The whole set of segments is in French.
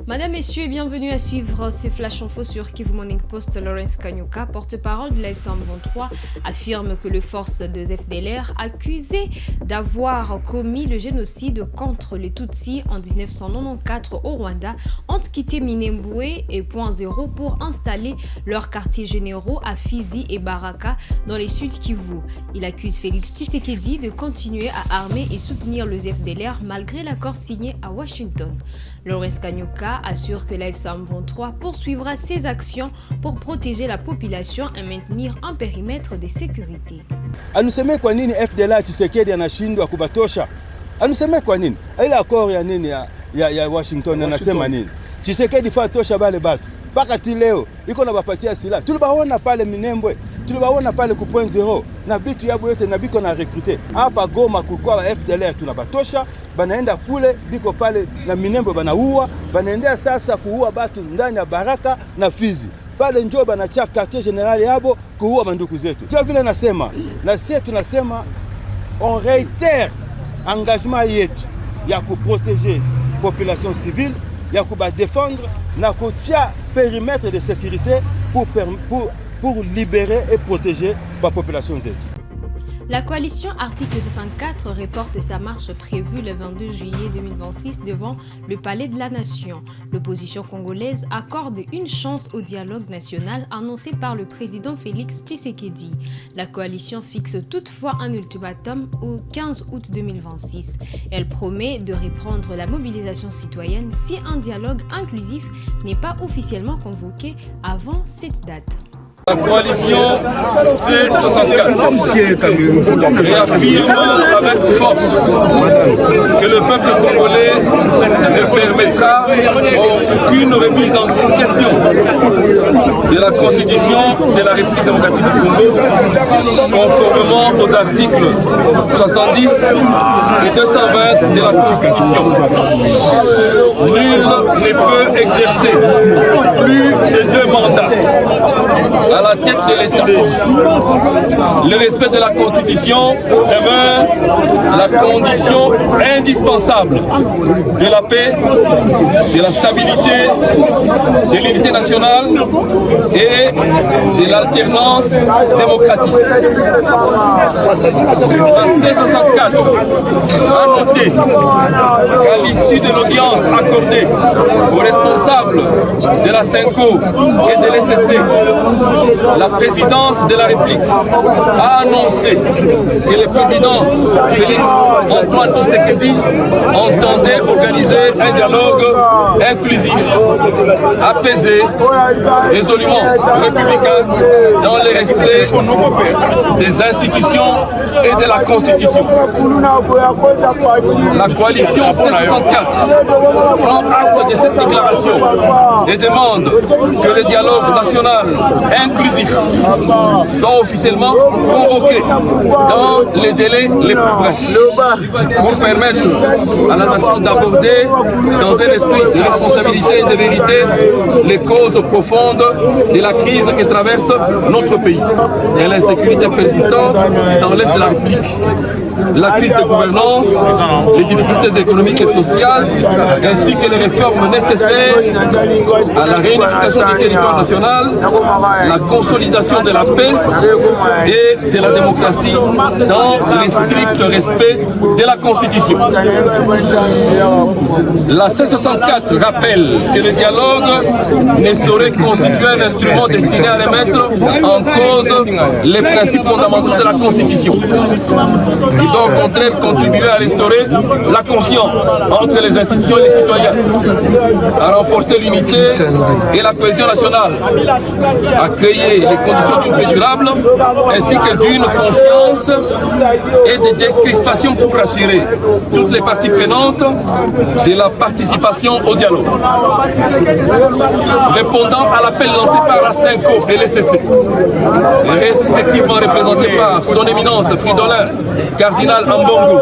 Madame, Messieurs, et bienvenue à suivre ce Flash Info sur Kivu Morning Post. Lawrence Kanyuka, porte-parole de l'F-123, affirme que les forces de FDLR accusées d'avoir commis le génocide contre les Tutsis en 1994 au Rwanda ont quitté Minembwe et Point Zéro pour installer leurs quartiers généraux à Fizi et Baraka dans les Sud Kivu. Il accuse Félix Tshisekedi de continuer à armer et soutenir le FDLR malgré l'accord signé à Washington. Lawrence Kanyuka assure que la F-123 poursuivra ses actions pour protéger la population et maintenir un périmètre de sécurité. Anuseme kwa nini FDLR Tshisekedi anashindwa kubatosha? Anuseme kwa nini? Ile accord ya nini ya Washington anasema nini? Tshisekedi fa tosha bale batu. Paka ti leo iko na bapatia sila. Tulibaona pale Minembwe, tulibaona pale ku Point Zéro na bitu yabo yote na biko na recruter. Hapa Goma kulikuwa FDLR tunabatosha. Banaenda kule biko pale na Minembwe banaua, banaendea sasa kuua batu ndani ya Baraka na Fizi. Pale njoo banacha quartier general yabo kuua manduku zetu. Ndio vile nasema, na sisi tunasema on réitère engagement yetu ya kuprotéger population civile, ya kuba défendre na kutia périmètre de sécurité pour libérer et protéger la population zetu. La coalition Article 64 reporte sa marche prévue le 22 juillet 2026 devant le Palais de la Nation. L'opposition congolaise accorde une chance au dialogue national annoncé par le président Félix Tshisekedi. La coalition fixe toutefois un ultimatum au 15 août 2026. Elle promet de reprendre la mobilisation citoyenne si un dialogue inclusif n'est pas officiellement convoqué avant cette date. La coalition C64 réaffirme avec force que le peuple congolais ne permettra aucune remise en question de la Constitution de la République démocratique du Congo, conformément aux articles 70 et 220 de la Constitution. Nul ne peut exercer plus de 2 mandats à la tête de l'État. Le respect de la Constitution demeure la condition indispensable de la paix, de la stabilité, de l'unité nationale et de l'alternance démocratique. La C64 a noté qu'à l'issue de l'audience accordée aux responsables de la CENCO et de l'SSC, la présidence de la République a annoncé que le président Félix Antoine Tshisekedi entendait organiser un dialogue inclusif, apaisé, résolument républicain, dans le respect des institutions et de la Constitution. La coalition C64 prend acte de cette déclaration et demande que le dialogue national inclusif soit officiellement convoqué dans les délais les plus brefs pour permettre à la nation d'aborder dans un esprit de responsabilité et de vérité les causes profondes de la crise que traverse notre pays et l'insécurité persistante dans l'Est de la République. La crise de gouvernance, les difficultés économiques et sociales, ainsi que les réformes nécessaires à la réunification du territoire national, la consolidation de la paix et de la démocratie dans le strict respect de la Constitution. La C64 rappelle que le dialogue ne saurait constituer un instrument destiné à remettre en cause les principes fondamentaux de la Constitution. Il doit au contraire contribuer à restaurer la confiance entre les institutions et les citoyens, à renforcer l'unité et la cohésion nationale, à créer les conditions d'une paix durable ainsi que d'une confiance et de décrispation pour assurer toutes les parties prenantes de la participation au dialogue. Répondant à l'appel lancé par la CENCO et l'SSC, respectivement représentés par son éminence Fridolin, cardinal Ambongo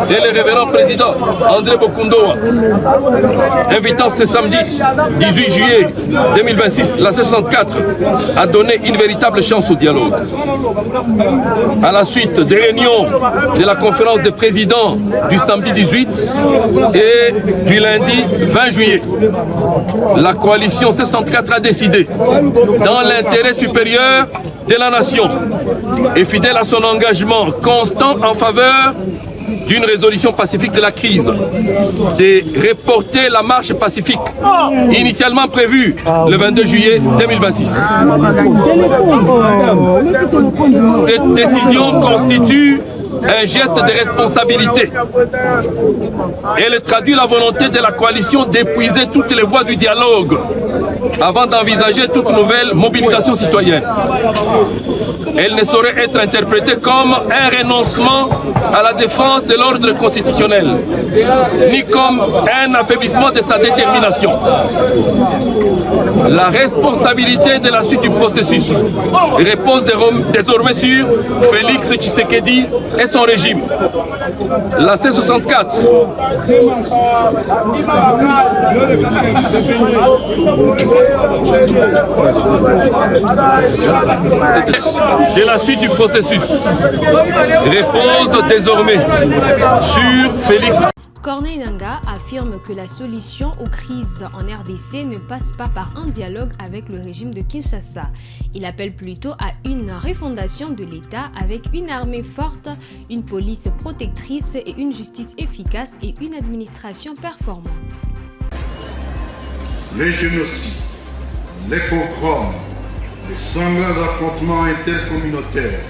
et le révérend président André Bokundoa, invitant ce samedi 18 juillet 2026 la C64 a donné une véritable chance au dialogue. À la suite des réunions de la conférence des présidents du samedi 18 et du lundi 20 juillet, la coalition C64 a décidé, dans l'intérêt supérieur de la nation et fidèle à son engagement constant en faveur d'une résolution pacifique de la crise, de reporter la marche pacifique initialement prévue le 22 juillet 2026. Cette décision constitue un geste de responsabilité. Elle traduit la volonté de la coalition d'épuiser toutes les voies du dialogue avant d'envisager toute nouvelle mobilisation citoyenne. Elle ne saurait être interprétée comme un renoncement à la défense de l'ordre constitutionnel, ni comme un affaiblissement de sa détermination. La responsabilité de la suite du processus repose désormais sur Félix Tshisekedi et son régime. La C64 de la suite du processus repose désormais sur Félix. Corneille Nangaa affirme que la solution aux crises en RDC ne passe pas par un dialogue avec le régime de Kinshasa. Il appelle plutôt à une refondation de l'État avec une armée forte, une police protectrice et une justice efficace et une administration performante. Les génocides, les pogroms, les sanglants affrontements intercommunautaires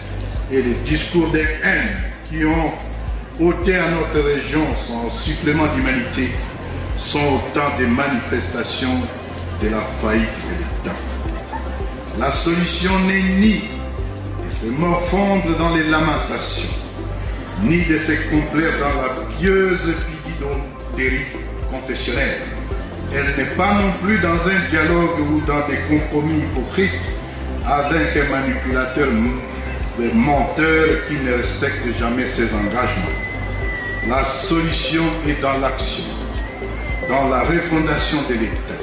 et les discours de haine qui ont ôté à notre région son supplément d'humanité sont autant de manifestations de la faillite de l'État. La solution n'est ni de se morfondre dans les lamentations, ni de se complaire dans la pieuse bididonnerie confessionnelle. Elle n'est pas non plus dans un dialogue ou dans des compromis hypocrites avec un manipulateur menteur qui ne respecte jamais ses engagements. La solution est dans l'action, dans la refondation de l'État,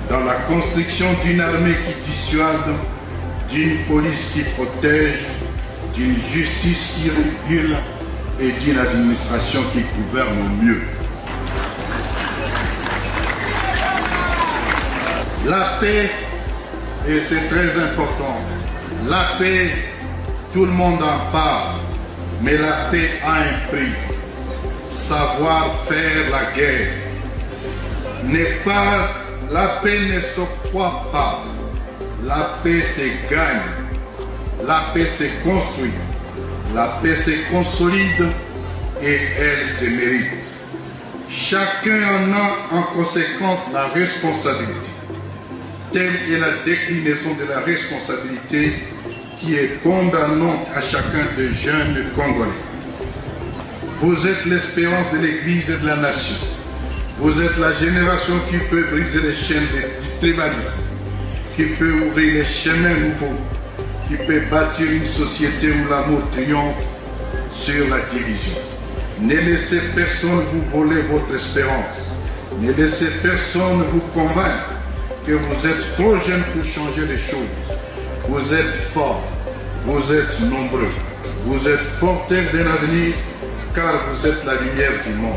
dans la construction d'une armée qui dissuade, d'une police qui protège, d'une justice qui régule et d'une administration qui gouverne mieux. La paix, et c'est très important, la paix, tout le monde en parle, mais la paix a un prix. Savoir faire la guerre n'est pas, la paix ne s'octroie pas, la paix se gagne, la paix se construit, la paix se consolide et elle se mérite. Chacun en a en conséquence la responsabilité. Telle est la déclinaison de la responsabilité qui est condamnante à chacun des jeunes Congolais. Vous êtes l'espérance de l'Église et de la nation. Vous êtes la génération qui peut briser les chaînes du tribalisme, qui peut ouvrir les chemins nouveaux, qui peut bâtir une société où l'amour triomphe sur la division. Ne laissez personne vous voler votre espérance. Ne laissez personne vous convaincre que vous êtes trop jeune pour changer les choses. Vous êtes forts, vous êtes nombreux, vous êtes porteurs d'un avenir, car vous êtes la lumière du monde.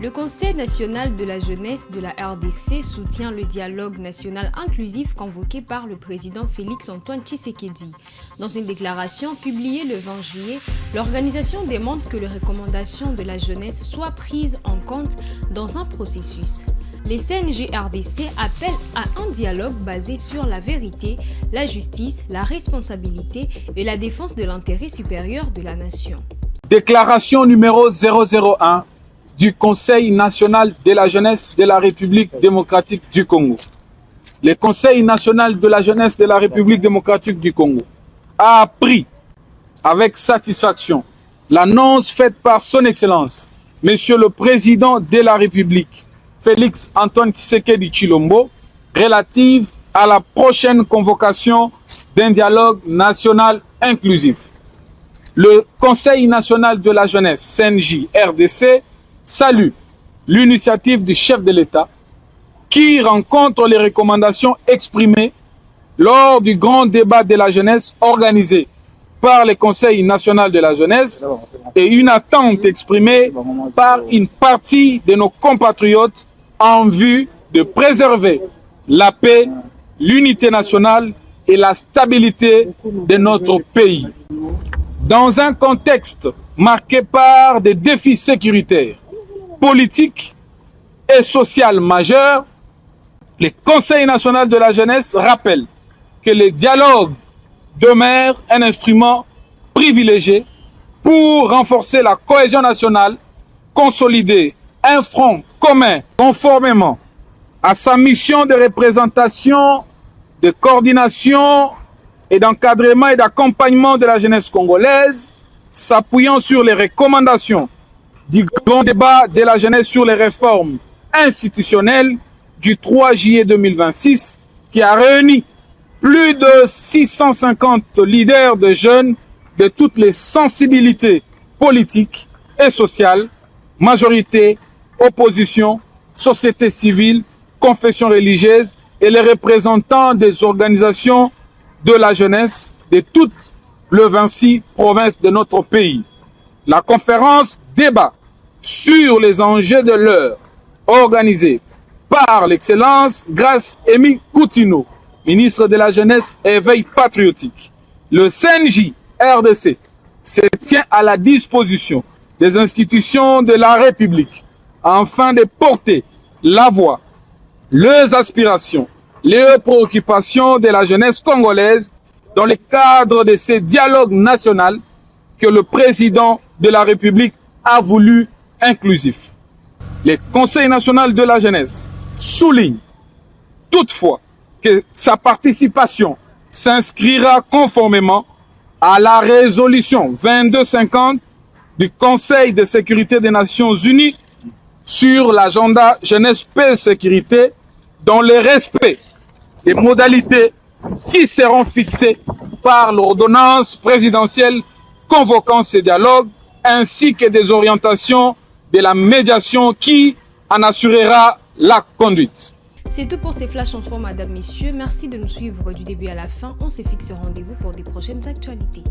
Le Conseil national de la jeunesse de la RDC soutient le dialogue national inclusif convoqué par le président Félix-Antoine Tshisekedi. Dans une déclaration publiée le 20 juillet, l'organisation demande que les recommandations de la jeunesse soient prises en compte dans un processus. Les CNJ-RDC appellent à un dialogue basé sur la vérité, la justice, la responsabilité et la défense de l'intérêt supérieur de la nation. Déclaration numéro 001 du Conseil national de la jeunesse de la République démocratique du Congo. Le Conseil national de la jeunesse de la République démocratique du Congo a appris avec satisfaction l'annonce faite par son Excellence, Monsieur le Président de la République, Félix-Antoine Tshisekedi Tshilombo, relative à la prochaine convocation d'un dialogue national inclusif. Le Conseil national de la jeunesse, CNJ-RDC, salue l'initiative du chef de l'État qui rencontre les recommandations exprimées lors du grand débat de la jeunesse organisé par le Conseil national de la jeunesse et une attente exprimée par une partie de nos compatriotes en vue de préserver la paix, l'unité nationale et la stabilité de notre pays. Dans un contexte marqué par des défis sécuritaires, politiques et sociaux majeurs, le Conseil national de la jeunesse rappelle que le dialogue demeure un instrument privilégié pour renforcer la cohésion nationale, consolider un front commun conformément à sa mission de représentation, de coordination et d'encadrement et d'accompagnement de la jeunesse congolaise, s'appuyant sur les recommandations du grand débat de la jeunesse sur les réformes institutionnelles du 3 juillet 2026, qui a réuni plus de 650 leaders de jeunes de toutes les sensibilités politiques et sociales, majorité, opposition, société civile, confessions religieuses et les représentants des organisations de la jeunesse de toutes les 26 provinces de notre pays. La conférence débat sur les enjeux de l'heure, organisée par l'excellence Grace Amy Coutinho, ministre de la Jeunesse et Éveil patriotique. Le CNJ RDC se tient à la disposition des institutions de la République afin de porter la voix, les aspirations, les préoccupations de la jeunesse congolaise dans le cadre de ce dialogue national que le président de la République a voulu inclusif. Le Conseil national de la jeunesse souligne toutefois que sa participation s'inscrira conformément à la résolution 2250 du Conseil de sécurité des Nations Unies sur l'agenda jeunesse, paix et sécurité dans le respect des modalités qui seront fixées par l'ordonnance présidentielle convoquant ces dialogues ainsi que des orientations de la médiation qui en assurera la conduite. C'est tout pour ces flashs infos, madame, messieurs. Merci de nous suivre du début à la fin. On se fixe rendez-vous pour des prochaines actualités.